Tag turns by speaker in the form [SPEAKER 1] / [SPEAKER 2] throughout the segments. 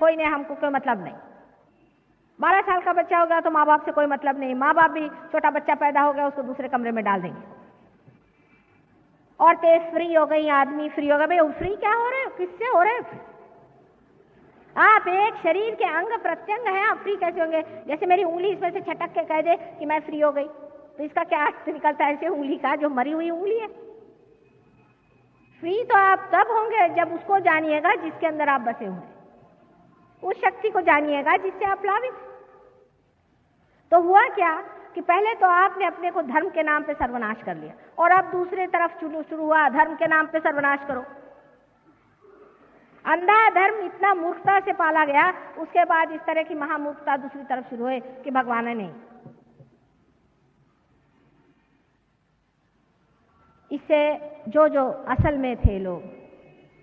[SPEAKER 1] कोई नहीं, हमको कोई मतलब नहीं। 12 साल का बच्चा हो गया तो माँ बाप से कोई मतलब नहीं, माँ बाप भी छोटा बच्चा पैदा हो गया उसको दूसरे कमरे में डाल देंगे। औरतें फ्री हो गई, आदमी फ्री हो गया। भाई फ्री क्या हो रहे हो, किससे हो रहे हो? आप एक शरीर के अंग प्रत्यंग हैं, आप फ्री कैसे होंगे? जैसे मेरी उंगली इसमें से छटक के कह दे कि मैं फ्री हो गई, तो इसका क्या अर्थ निकलता है? ऐसे उंगली का जो मरी हुई उंगली है। फ्री तो आप तब होंगे जब उसको जानिएगा जिसके अंदर आप बसे हुए, उस शक्ति को जानिएगा जिससे आप प्लावित। तो हुआ क्या कि पहले तो आपने अपने को धर्म के नाम पे सर्वनाश कर लिया, और अब दूसरे तरफ शुरू हुआ धर्म के नाम पे सर्वनाश करो। अंधा धर्म इतना मूर्खता से पाला गया, उसके बाद इस तरह की महामूर्खता दूसरी तरफ शुरू हुई कि भगवान है नहीं। इससे जो असल में थे लोग,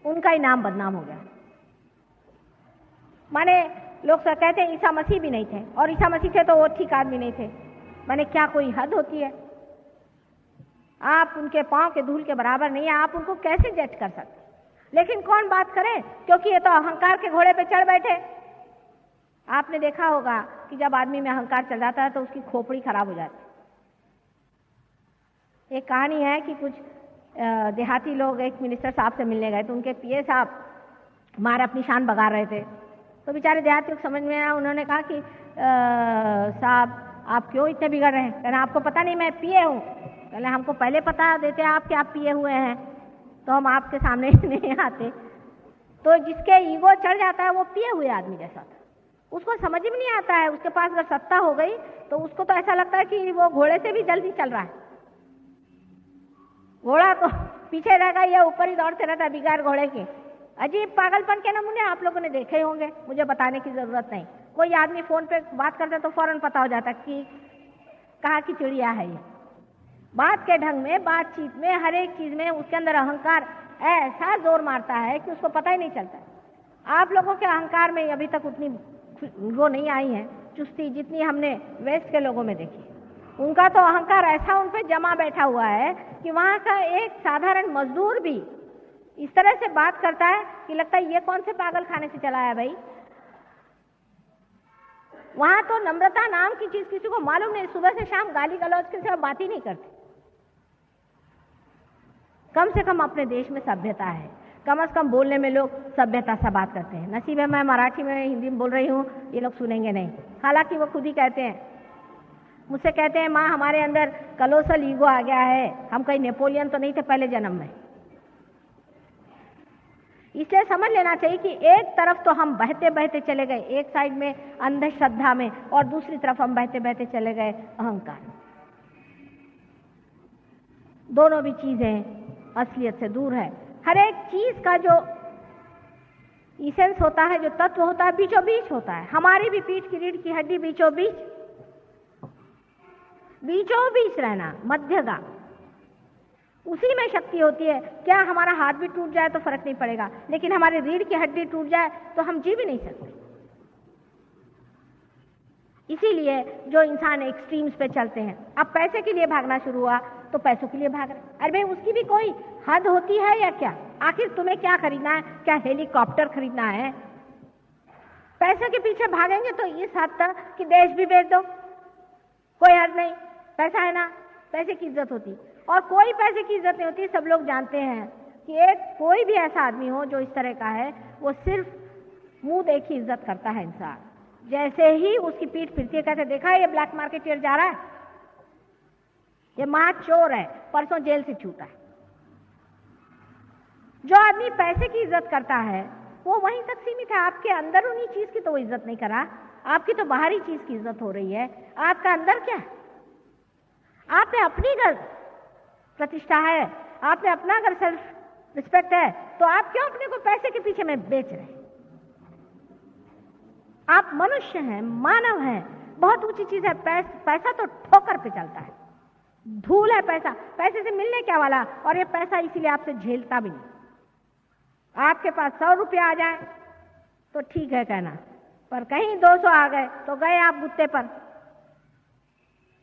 [SPEAKER 1] उनका ही नाम बदनाम हो गया। माने लोग सब कहते हैं ईसा मसीह भी नहीं थे, और ईसा मसीह थे तो वो ठीक आदमी नहीं थे। माने क्या कोई हद होती है? आप उनके पांव के धूल के बराबर नहीं है, आप उनको कैसे जज कर सकते? लेकिन कौन बात करे, क्योंकि ये तो अहंकार के घोड़े पे चढ़ बैठे। आपने देखा होगा कि जब आदमी में अहंकार चढ़ जाता है तो उसकी खोपड़ी खराब हो जाती है। एक कहानी है कि कुछ देहाती लोग एक मिनिस्टर साहब से मिलने गए, तो उनके पीए साहब मार अपनी शान बगा रहे थे। तो बेचारे देहाती को समझ में आया, उन्होंने कहा कि साहब आप क्यों इतने बिगड़ रहे हैं? कहना आपको पता नहीं मैं पिए हूँ? कहना हमको पहले पता देते आप कि आप पिए हुए हैं तो हम आपके सामने नहीं आते। तो जिसके ईगो चढ़ जाता है वो पिए हुए आदमी जैसा था, उसको समझ में नहीं आता है। उसके पास अगर सत्ता हो गई तो उसको तो ऐसा लगता है कि वो घोड़े से भी जल्दी चल रहा है। घोड़ा तो पीछे रहेगा, ये ऊपर ही दौड़ते रहता है बिगाड़ घोड़े के। अजीब पागलपन के नमूने आप लोगों ने देखे होंगे, मुझे बताने की जरूरत नहीं। कोई आदमी फोन पे बात करता है तो फौरन पता हो जाता है कि कहाँ की चिड़िया है ये। बात के ढंग में, बातचीत में, हर एक चीज में उसके अंदर अहंकार ऐसा जोर मारता है कि उसको पता ही नहीं चलता। आप लोगों के अहंकार में अभी तक उतनी वो नहीं आई है चुस्ती जितनी हमने वेस्ट के लोगों में देखी। उनका तो अहंकार ऐसा उन पे जमा बैठा हुआ है कि वहां का एक साधारण मजदूर भी इस तरह से बात करता है कि लगता है ये कौन से पागल खाने से चला है भाई। वहां तो नम्रता नाम की चीज किसी को मालूम नहीं। सुबह से शाम गाली गलौज के सिवा बात ही नहीं करते। कम से कम अपने देश में सभ्यता है, कम से कम बोलने में लोग सभ्यता से बात करते हैं। नसीब है मैं मराठी में हिंदी में बोल रही हूँ, ये लोग सुनेंगे नहीं। हालांकि वो खुद ही कहते हैं, मुझसे कहते हैं माँ हमारे अंदर कलोसल ईगो आ गया है, हम कहीं नेपोलियन तो नहीं थे पहले जन्म में। इसलिए समझ लेना चाहिए कि एक तरफ तो हम बहते बहते चले गए एक साइड में अंधश्रद्धा में, और दूसरी तरफ हम बहते बहते चले गए अहंकार। दोनों भी चीजें असलियत से दूर है। हर एक चीज का जो इसेंस होता है, जो तत्व होता है, बीचों बीच होता है। हमारी भी पीठ की रीढ़ की हड्डी बीचों बीच रहना, मध्यगा, उसी में शक्ति होती है। क्या हमारा हाथ भी टूट जाए तो फर्क नहीं पड़ेगा, लेकिन हमारी रीढ़ की हड्डी टूट जाए तो हम जी भी नहीं सकते। इसीलिए जो इंसान एक्सट्रीम्स पे चलते हैं, अब पैसे के लिए भागना शुरू हुआ तो पैसों के लिए भाग रहे। अरे भाई उसकी भी कोई हद होती है या क्या? आखिर तुम्हें क्या खरीदना है? क्या हेलीकॉप्टर खरीदना है? पैसे के पीछे भागेंगे तो इस हद तक कि देश भी बेच दो, कोई हद नहीं। पैसा है ना, पैसे की इज्जत होती। और कोई पैसे की इज्जत नहीं होती। सब लोग जानते हैं कि एक कोई भी ऐसा आदमी हो जो इस तरह का है, वो सिर्फ मुंह देखी इज्जत करता है इंसान। जैसे ही उसकी पीठ फिरती है, कहते देखा है ये ब्लैक मार्केटियर जा रहा है, ये महा चोर है, परसों जेल से छूटा है। जो आदमी पैसे की इज्जत करता है वो वहीं तक सीमित है। आपके अंदर उन्हीं चीज की तो वो इज्जत नहीं करा, आपकी तो बाहरी चीज की इज्जत हो रही है। आपका अंदर क्या है? आप में अपनी अगर प्रतिष्ठा है, आप में अपना अगर सेल्फ रिस्पेक्ट है, तो आप क्यों अपने को पैसे के पीछे में बेच रहे हैं? आप मनुष्य हैं, मानव हैं, बहुत ऊंची चीज है। पैसा तो ठोकर पे चलता है, धूल है पैसा। पैसे से मिलने क्या वाला? और ये पैसा इसीलिए आपसे झेलता भी नहीं। आपके पास 100 रुपया आ जाए तो ठीक है कहना, पर कहीं 200 आ गए तो गए आप गुत्ते पर।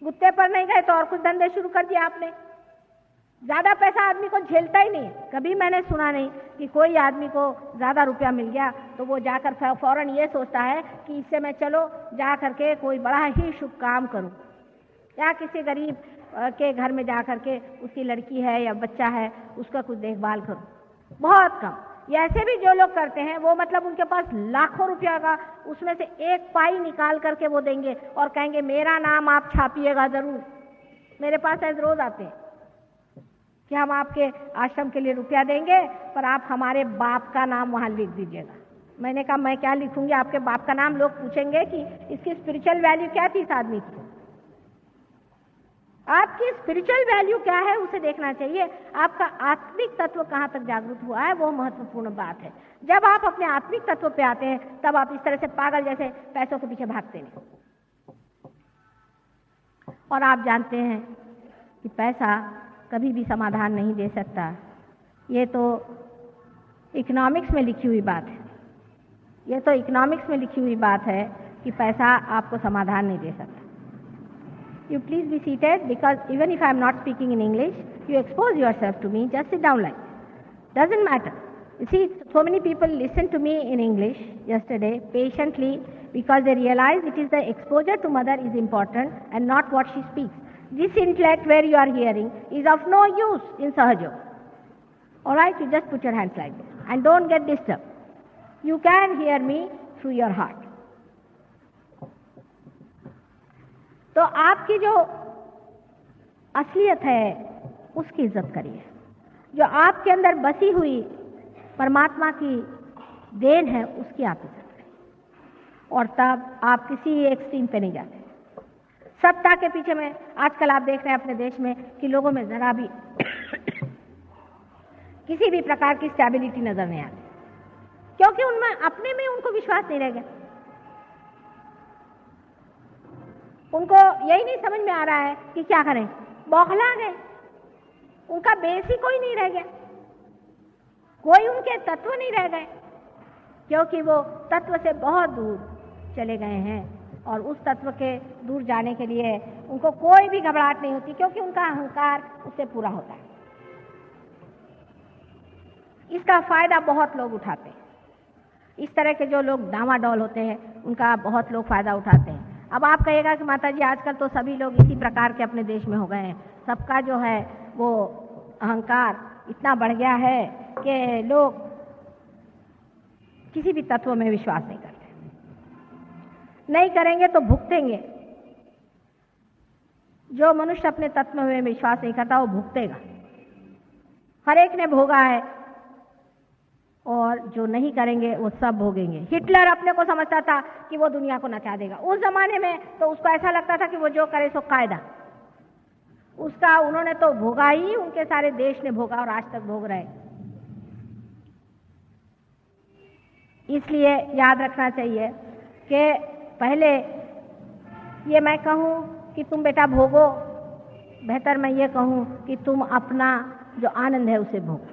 [SPEAKER 1] गुत्ते पर नहीं गए तो और कुछ धंधे शुरू कर दिए आपने। ज्यादा पैसा आदमी को झेलता ही नहीं। कभी मैंने सुना नहीं कि कोई आदमी को ज्यादा रुपया मिल गया तो वो जाकर फौरन ये सोचता है कि इससे मैं चलो जा करके कोई बड़ा ही शुभ काम करूं, या किसी गरीब के घर में जा करके उसकी लड़की है या बच्चा है उसका कुछ देखभाल करूं। बहुत कम। ये ऐसे भी जो लोग करते हैं वो मतलब उनके पास लाखों रुपया का उसमें से एक पाई निकाल करके वो देंगे और कहेंगे मेरा नाम आप छापिएगा जरूर। मेरे पास ऐसे रोज आते हैं कि हम आपके आश्रम के लिए रुपया देंगे पर आप हमारे बाप का नाम वहां लिख दीजिएगा। मैंने कहा मैं क्या लिखूंगी आपके बाप का नाम? लोग पूछेंगे कि इसकी स्पिरिचुअल वैल्यू क्या थी इस आदमी की। आपकी स्पिरिचुअल वैल्यू क्या है उसे देखना चाहिए। आपका आत्मिक तत्व कहाँ तक जागरूक हुआ है वो महत्वपूर्ण बात है। जब आप अपने आत्मिक तत्व पे आते हैं तब आप इस तरह से पागल जैसे पैसों के पीछे भागते नहीं। और आप जानते हैं कि पैसा कभी भी समाधान नहीं दे सकता। ये तो इकोनॉमिक्स में लिखी हुई बात है। ये तो इकोनॉमिक्स में लिखी हुई बात है कि पैसा आपको समाधान नहीं दे सकता। You please be seated because even if I am not speaking in English, you expose yourself to me. Just sit down like that. Doesn't matter. You see, so many people listened to me in English yesterday patiently because they realize it is the exposure to mother is important and not what she speaks. This intellect where you are hearing is of no use in Sahaja. Alright, you just put your hands like this and don't get disturbed. You can hear me through your heart. तो आपकी जो असलियत है उसकी इज्जत करिए। जो आपके अंदर बसी हुई परमात्मा की देन है उसकी आप इज्जत करिए और तब आप किसी एक्सट्रीम पे नहीं जाते। सत्ता के पीछे में आजकल आप देख रहे हैं अपने देश में कि लोगों में जरा भी किसी भी प्रकार की स्टेबिलिटी नजर नहीं आती क्योंकि उनमें अपने में उनको विश्वास नहीं रह गया। उनको यही नहीं समझ में आ रहा है कि क्या करें, बौखला गए। उनका बेस ही कोई नहीं रह गया, कोई उनके तत्व नहीं रह गए क्योंकि वो तत्व से बहुत दूर चले गए हैं और उस तत्व के दूर जाने के लिए उनको कोई भी घबराहट नहीं होती क्योंकि उनका अहंकार उससे पूरा होता है। इसका फायदा बहुत लोग उठाते हैं। इस तरह के जो लोग डामाडोल होते हैं उनका बहुत लोग फायदा उठाते हैं। अब आप कहिएगा कि माता जी आजकल तो सभी लोग इसी प्रकार के अपने देश में हो गए हैं। सबका जो है वो अहंकार इतना बढ़ गया है कि लोग किसी भी तत्व में विश्वास नहीं करते। नहीं करेंगे तो भुगतेंगे। जो मनुष्य अपने तत्व में विश्वास नहीं करता वो भुगतेगा। हर एक ने भोगा है और जो नहीं करेंगे वो सब भोगेंगे। हिटलर अपने को समझता था कि वो दुनिया को नचा देगा। उस जमाने में तो उसको ऐसा लगता था कि वो जो करे सो कायदा। उसका उन्होंने तो भोगा ही, उनके सारे देश ने भोगा और आज तक भोग रहे। इसलिए याद रखना चाहिए कि पहले ये मैं कहूँ कि तुम बेटा भोगो, बेहतर मैं ये कहूँ कि तुम अपना जो आनंद है उसे भोगो,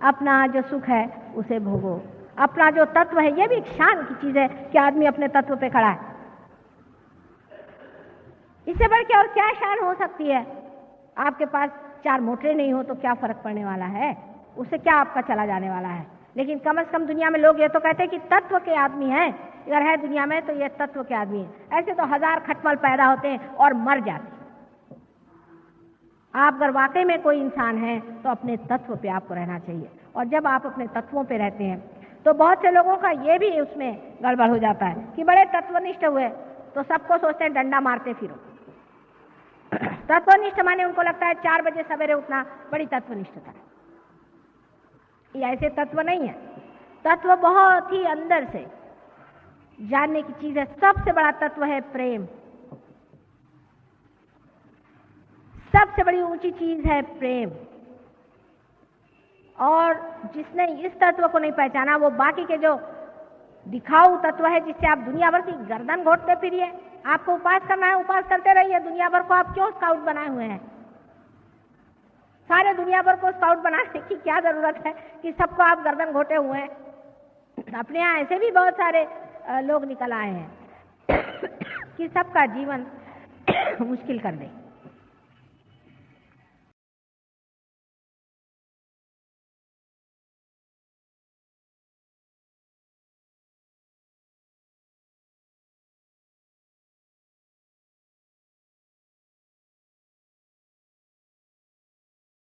[SPEAKER 1] अपना जो सुख है उसे भोगो, अपना जो तत्व है। ये भी एक शान की चीज है कि आदमी अपने तत्व पे खड़ा है। इससे बढ़ के और क्या शान हो सकती है? आपके पास 4 मोटरें नहीं हो तो क्या फर्क पड़ने वाला है? उससे क्या आपका चला जाने वाला है? लेकिन कम से कम दुनिया में लोग ये तो कहते हैं कि तत्व के आदमी हैं। अगर है दुनिया में तो ये तत्व के आदमी हैं। ऐसे तो 1000 खटमल पैदा होते हैं और मर जाते हैं। आप अगर वाकई में कोई इंसान है तो अपने तत्व पे आपको रहना चाहिए। और जब आप अपने तत्वों पे रहते हैं तो बहुत से लोगों का ये भी उसमें गड़बड़ हो जाता है कि बड़े तत्वनिष्ठ हुए तो सबको सोचते हैं डंडा मारते फिरो। तत्वनिष्ठ माने उनको लगता है 4 बजे सवेरे उठना बड़ी तत्वनिष्ठता है। ये ऐसे तत्व नहीं है। तत्व बहुत ही अंदर से जानने की चीज है। सबसे बड़ा तत्व है प्रेम। सबसे बड़ी ऊंची चीज है प्रेम। और जिसने इस तत्व को नहीं पहचाना वो बाकी के जो दिखाऊ तत्व है जिससे आप दुनिया भर की गर्दन घोटते फिरिए। आपको उपास करना है, उपास करते रहिए। दुनिया भर को आप क्यों स्काउट बनाए हुए हैं? सारे दुनिया भर को स्काउट बनाने की क्या जरूरत है कि सबको आप गर्दन घोटे हुए हैं? अपने यहाँ ऐसे भी बहुत सारे लोग निकल आए हैं कि सबका जीवन मुश्किल कर दें।